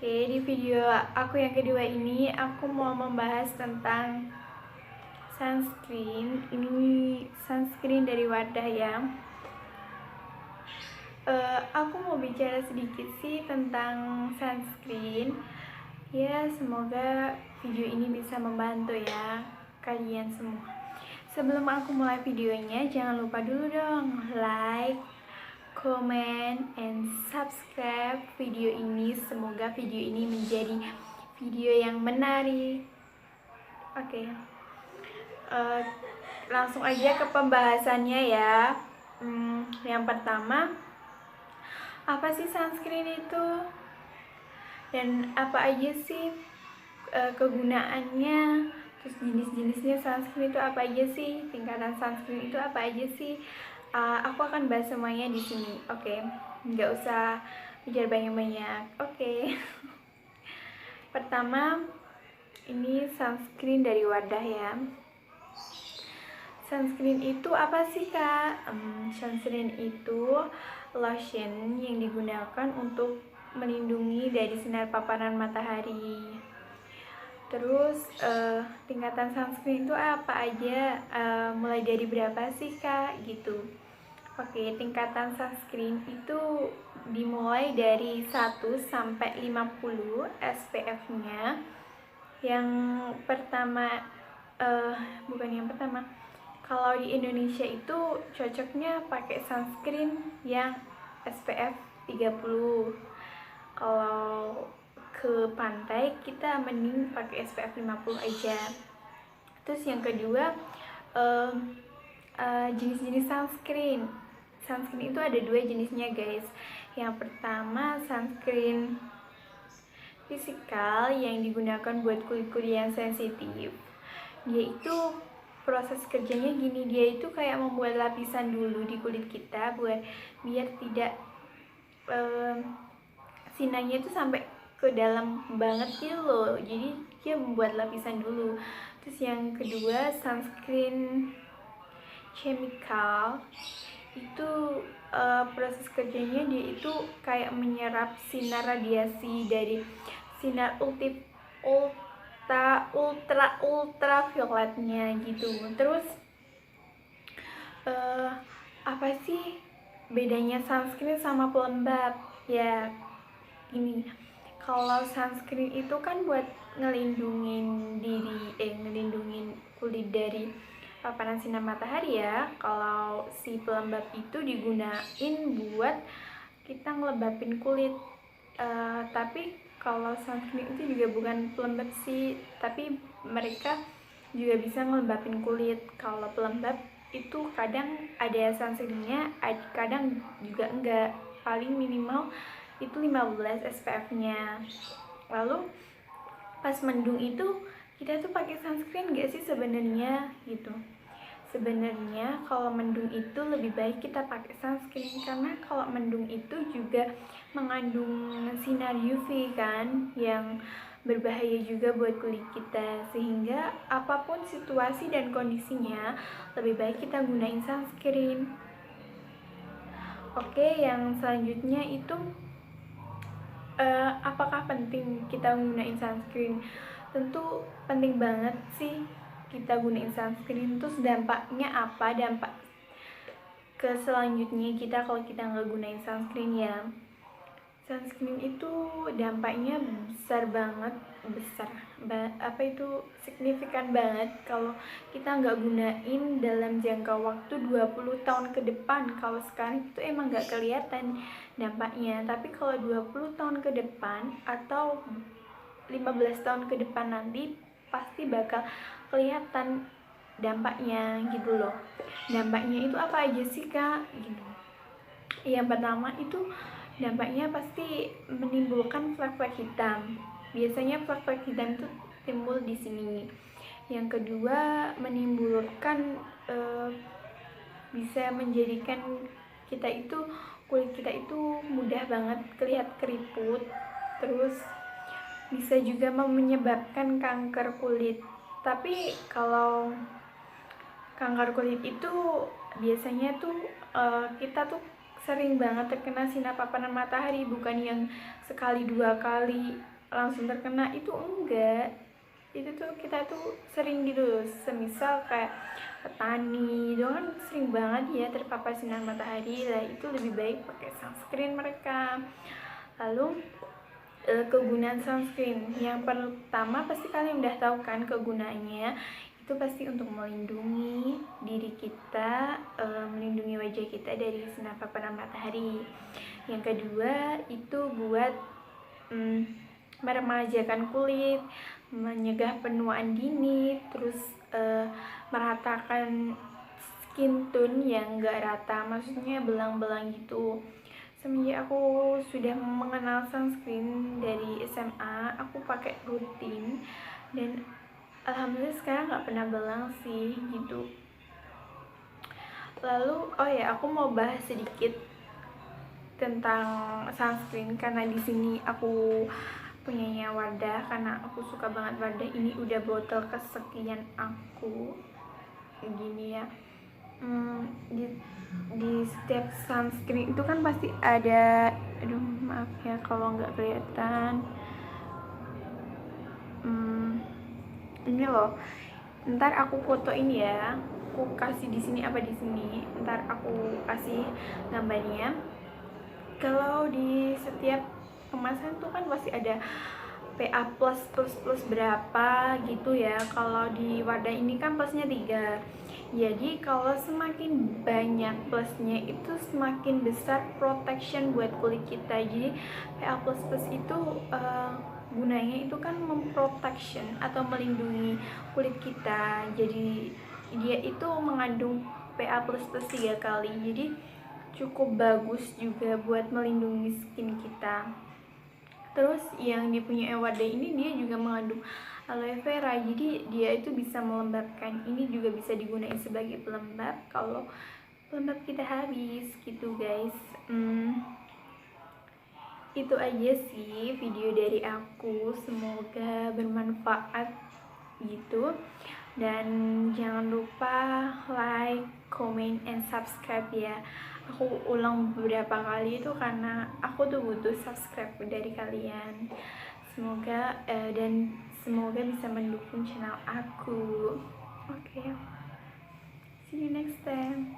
Oke, di video aku yang kedua ini aku mau membahas tentang sunscreen. Ini sunscreen dari Wardah ya. Aku mau bicara sedikit sih tentang sunscreen. Ya, semoga video ini bisa membantu ya kalian semua. Sebelum aku mulai videonya, jangan lupa dulu dong like, comment, and subscribe video ini. Semoga video ini menjadi video yang menarik. Oke, langsung aja ke pembahasannya ya. Yang pertama, apa sih sunscreen itu? Dan apa aja sih kegunaannya? Terus jenis-jenisnya sunscreen itu apa aja sih? Tingkatan sunscreen itu apa aja sih? Aku akan bahas semuanya di sini. Oke, nggak usah bicara banyak-banyak. Oke. Pertama, ini sunscreen dari Wardah ya. Sunscreen itu apa sih kak? Sunscreen itu lotion yang digunakan untuk melindungi dari sinar paparan matahari. Terus tingkatan sunscreen itu apa aja? Mulai dari berapa sih kak? Gitu. Oke, tingkatan sunscreen itu dimulai dari 1 sampai 50 SPF-nya. Yang pertama bukan yang pertama. Kalau di Indonesia itu cocoknya pakai sunscreen yang SPF 30. Kalau ke pantai kita mending pakai SPF 50 aja. Terus yang kedua, jenis-jenis sunscreen. Sunscreen itu ada 2 jenisnya guys. Yang pertama sunscreen fisikal yang digunakan buat kulit-kulit yang sensitif. Dia itu proses kerjanya gini, dia itu kayak membuat lapisan dulu di kulit kita biar tidak sinarnya itu sampai ke dalam banget gitu loh. Jadi dia membuat lapisan dulu. Terus yang kedua sunscreen chemical itu proses kerjanya dia itu kayak menyerap sinar radiasi dari sinar ultravioletnya gitu. Terus apa sih bedanya sunscreen sama pelembab? Ya ini, kalau sunscreen itu kan buat ngelindungin kulit dari paparan sinar matahari ya. Kalau si pelembab itu digunain buat kita ngelembabin kulit. Tapi kalau sunscreen itu juga bukan pelembab sih, tapi mereka juga bisa ngelembabin kulit. Kalau pelembab itu kadang ada sunscreennya, kadang juga enggak. Paling minimal itu 15 SPF-nya. Lalu pas mendung itu kita tuh pakai sunscreen gak sih sebenarnya gitu. Sebenarnya kalau mendung itu lebih baik kita pakai sunscreen, karena kalau mendung itu juga mengandung sinar UV kan, yang berbahaya juga buat kulit kita. Sehingga apapun situasi dan kondisinya lebih baik kita gunain sunscreen. Oke, yang selanjutnya itu apakah penting kita gunain sunscreen? Tentu penting banget sih kita gunain sunscreen. Terus dampaknya apa? Dampak ke selanjutnya kita kalau kita nggak gunain sunscreen ya. Sunscreen itu dampaknya signifikan banget kalau kita nggak gunain dalam jangka waktu 20 tahun ke depan. Kalau sekarang itu emang nggak kelihatan dampaknya, tapi kalau 20 tahun ke depan atau 15 tahun ke depan nanti pasti bakal kelihatan dampaknya gitu loh. Dampaknya itu apa aja sih kak gitu. Yang pertama itu dampaknya pasti menimbulkan flek-flek hitam. Biasanya flek-flek hitam itu timbul di sini. Yang kedua menimbulkan bisa menjadikan kulit kita itu mudah banget kelihatan keriput. Terus bisa juga menyebabkan kanker kulit. Tapi kalau kanker kulit itu biasanya tuh kita tuh sering banget terkena sinar paparan matahari, bukan yang sekali 2 kali. langsung terkena, itu enggak. Itu tuh kita tuh sering gitu, semisal kayak petani itu kan sering banget ya terpapar sinar matahari lah, itu lebih baik pakai sunscreen mereka. Lalu kegunaan sunscreen yang pertama pasti kalian udah tahu kan kegunaannya, itu pasti untuk melindungi diri kita, melindungi wajah kita dari sinar paparan matahari. Yang kedua itu buat meremajakan kulit, menyegah penuaan dini, terus meratakan skin tone yang gak rata, maksudnya belang-belang gitu. Semenjak aku sudah mengenal sunscreen dari SMA, aku pakai rutin dan alhamdulillah sekarang nggak pernah belang sih gitu. Lalu oh ya, aku mau bahas sedikit tentang sunscreen karena di sini aku punyanya Wardah, karena aku suka banget Wardah. Ini udah botol kesekian aku gini ya. Di setiap sunscreen itu kan pasti ada, aduh maaf ya kalau nggak kelihatan, ini loh, ntar aku foto ini ya, aku kasih di sini apa di sini, ntar aku kasih gambarnya. Kalau di setiap kemasan tuh kan pasti ada PA plus berapa gitu ya. Kalau di Wardah ini kan plusnya 3. Jadi kalau semakin banyak plusnya itu semakin besar protection buat kulit kita. Jadi PA plus itu gunanya itu kan memprotection atau melindungi kulit kita. Jadi dia itu mengandung PA plus 3 kali. Jadi cukup bagus juga buat melindungi skin kita. Terus yang dipunyai Wardah ini dia juga mengandung aloe vera, jadi dia itu bisa melembabkan. Ini juga bisa digunakan sebagai pelembab kalau pelembab kita habis gitu guys. Itu aja sih video dari aku, semoga bermanfaat gitu. Dan jangan lupa like, comment, and subscribe ya. Aku ulang beberapa kali itu karena aku tuh butuh subscribe dari kalian. Semoga dan semoga bisa mendukung channel aku. Oke, see you next time.